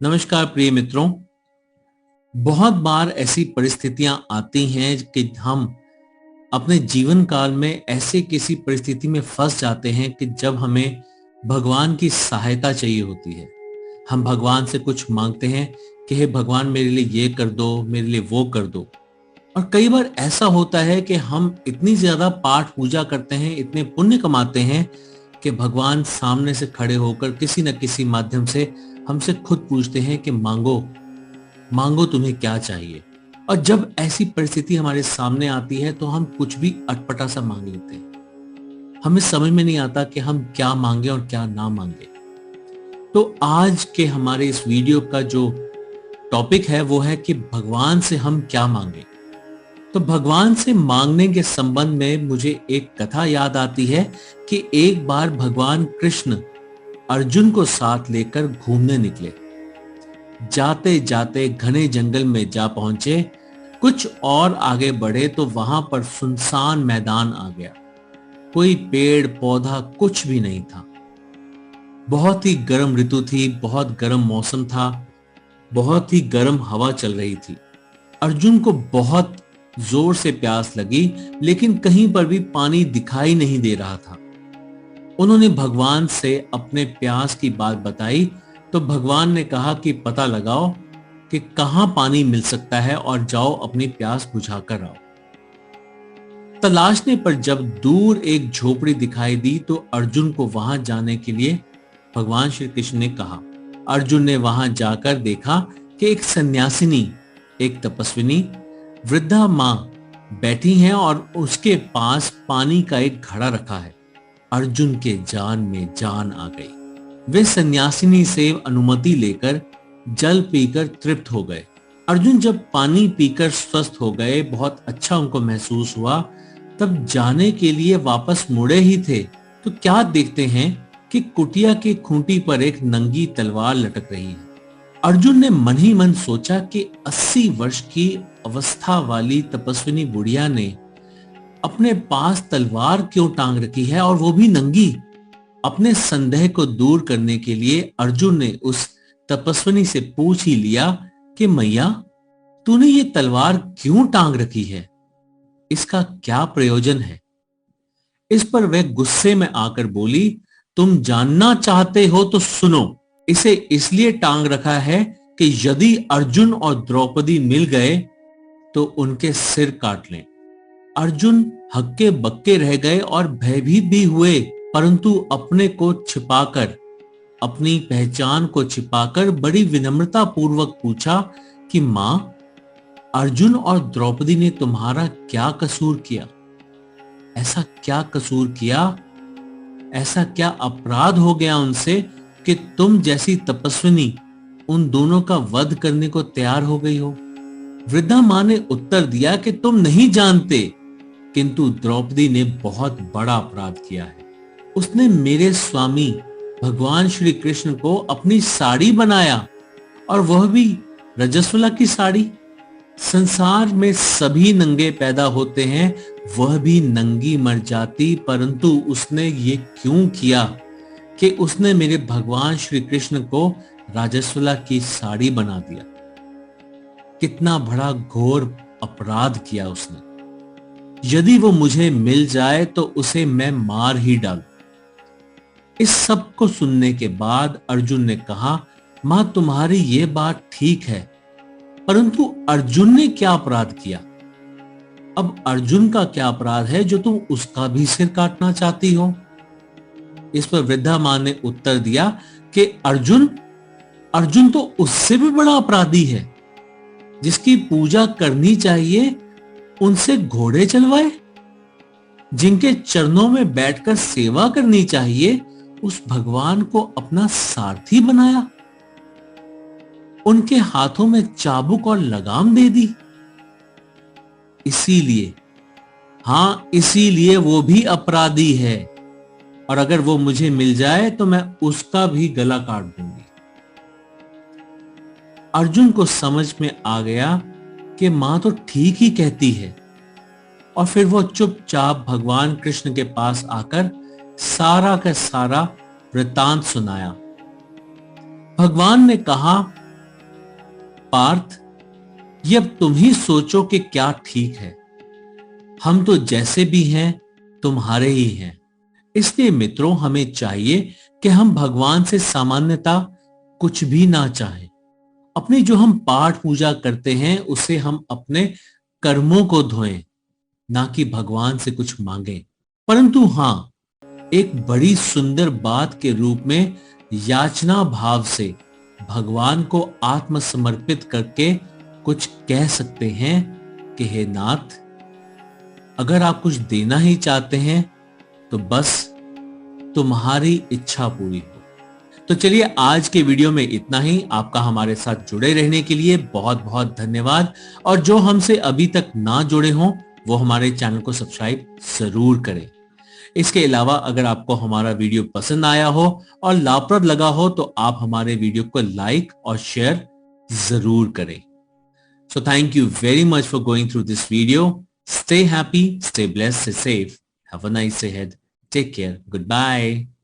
नमस्कार प्रिय मित्रों। बहुत बार ऐसी परिस्थितियां आती हैं कि हम अपने जीवन काल में ऐसे किसी परिस्थिति में फंस जाते हैं कि जब हमें भगवान की सहायता चाहिए होती है। हम भगवान से कुछ मांगते हैं कि हे भगवान, मेरे लिए ये कर दो, मेरे लिए वो कर दो। और कई बार ऐसा होता है कि हम इतनी ज्यादा पाठ पूजा करते हैं, इतने पुण्य कमाते हैं कि भगवान सामने से खड़े होकर किसी न किसी माध्यम से हमसे खुद पूछते हैं कि मांगो, मांगो तुम्हें क्या चाहिए। और जब ऐसी परिस्थिति हमारे सामने आती है तो हम कुछ भी अटपटा सा मांग लेते हैं। हमें समझ में नहीं आता कि हम क्या मांगे और क्या ना मांगे। तो आज के हमारे इस वीडियो का जो टॉपिक है वो है कि भगवान से हम क्या मांगे। तो भगवान से मांगने के संबंध में मुझे एक कथा याद आती है कि एक बार भगवान कृष्ण अर्जुन को साथ लेकर घूमने निकले। जाते जाते घने जंगल में जा पहुंचे। कुछ और आगे बढ़े तो वहां पर सुनसान मैदान आ गया। कोई पेड़ पौधा कुछ भी नहीं था। बहुत ही गर्म ऋतु थी, बहुत गर्म मौसम था, बहुत ही गर्म हवा चल रही थी। अर्जुन को बहुत जोर से प्यास लगी, लेकिन कहीं पर भी पानी दिखाई नहीं दे रहा था। उन्होंने भगवान से अपने प्यास की बात बताई तो भगवान ने कहा कि पता लगाओ कि कहां पानी मिल सकता है और जाओ अपनी प्यास बुझा कर आओ। तलाशने पर जब दूर एक झोपड़ी दिखाई दी तो अर्जुन को वहां जाने के लिए भगवान श्री कृष्ण ने कहा। अर्जुन ने वहां जाकर देखा कि एक सन्यासिनी, एक तपस्विनी वृद्धा मां बैठी हैं और उसके पास पानी का एक घड़ा रखा है। अर्जुन के जान में जान आ गई। वे सन्यासिनी से अनुमति लेकर जल पीकर तृप्त हो गए। अर्जुन जब पानी पीकर स्वस्थ हो गए, बहुत अच्छा उनको महसूस हुआ, तब जाने के लिए वापस मुड़े ही थे तो क्या देखते हैं कि कुटिया की खूंटी पर एक नंगी तलवार लटक रही है। अर्जुन ने मन ही मन सोचा कि 80 वर्ष की अवस्था वाली तपस्विनी बुढ़िया ने अपने पास तलवार क्यों टांग रखी है और वो भी नंगी। अपने संदेह को दूर करने के लिए अर्जुन ने उस तपस्विनी से पूछ ही लिया कि मैया, तूने ये तलवार क्यों टांग रखी है, इसका क्या प्रयोजन है। इस पर वह गुस्से में आकर बोली, तुम जानना चाहते हो तो सुनो। इसे इसलिए टांग रखा है कि यदि अर्जुन और द्रौपदी मिल गए तो उनके सिर काट लें। अर्जुन हक्के बक्के रह गए और भयभीत भी हुए, परंतु अपने को छिपाकर, अपनी पहचान को छिपाकर बड़ी विनम्रता पूर्वक पूछा कि मां, अर्जुन और द्रौपदी ने तुम्हारा क्या कसूर किया? ऐसा क्या कसूर किया, ऐसा क्या अपराध हो गया उनसे कि तुम जैसी तपस्विनी उन दोनों का वध करने को तैयार हो गई हो? वृद्धा मां ने उत्तर दिया कि तुम नहीं जानते, किंतु द्रौपदी ने बहुत बड़ा अपराध किया है। उसने मेरे स्वामी भगवान श्री कृष्ण को अपनी साड़ी बनाया, और वह भी रजस्वला की साड़ी। संसार में सभी नंगे पैदा होते हैं, वह भी नंगी मर जाती, परंतु उसने ये क्यों किया कि उसने मेरे भगवान श्री कृष्ण को राजस्वला की साड़ी बना दिया। कितना बड़ा घोर अपराध किया उसने। यदि वो मुझे मिल जाए तो उसे मैं मार ही डालूं। इस सब को सुनने के बाद अर्जुन ने कहा, मां, तुम्हारी ये बात ठीक है, परंतु अर्जुन ने क्या अपराध किया? अब अर्जुन का क्या अपराध है जो तुम उसका भी सिर काटना चाहती हो? इस पर वृद्धा मां ने उत्तर दिया कि अर्जुन तो उससे भी बड़ा अपराधी है। जिसकी पूजा करनी चाहिए उनसे घोड़े चलवाए, जिनके चरणों में बैठकर सेवा करनी चाहिए उस भगवान को अपना सारथी बनाया, उनके हाथों में चाबुक और लगाम दे दी। इसीलिए वो भी अपराधी है, और अगर वो मुझे मिल जाए तो मैं उसका भी गला काट दूंगी। अर्जुन को समझ में आ गया कि मां तो ठीक ही कहती है, और फिर वो चुपचाप भगवान कृष्ण के पास आकर सारा का सारा वृतांत सुनाया। भगवान ने कहा पार्थ, ये अब तुम ही सोचो कि क्या ठीक है। हम तो जैसे भी हैं तुम्हारे ही हैं। इसलिए मित्रों, हमें चाहिए कि हम भगवान से सामान्यता कुछ भी ना चाहें। अपनी जो हम पाठ पूजा करते हैं उसे हम अपने कर्मों को धोएं, ना कि भगवान से कुछ मांगे। परंतु हां, एक बड़ी सुंदर बात के रूप में याचना भाव से भगवान को आत्मसमर्पित करके कुछ कह सकते हैं कि हे नाथ, अगर आप कुछ देना ही चाहते हैं तो बस तुम्हारी इच्छा पूरी हो। तो चलिए, आज के वीडियो में इतना ही। आपका हमारे साथ जुड़े रहने के लिए बहुत बहुत धन्यवाद। और जो हमसे अभी तक ना जुड़े हों वो हमारे चैनल को सब्सक्राइब जरूर करें। इसके अलावा अगर आपको हमारा वीडियो पसंद आया हो और लाभप्रद लगा हो तो आप हमारे वीडियो को लाइक और शेयर जरूर करें। So thank you very much for going through this video. Stay happy, stay blessed, stay safe. Have a nice day ahead. Take care. Goodbye.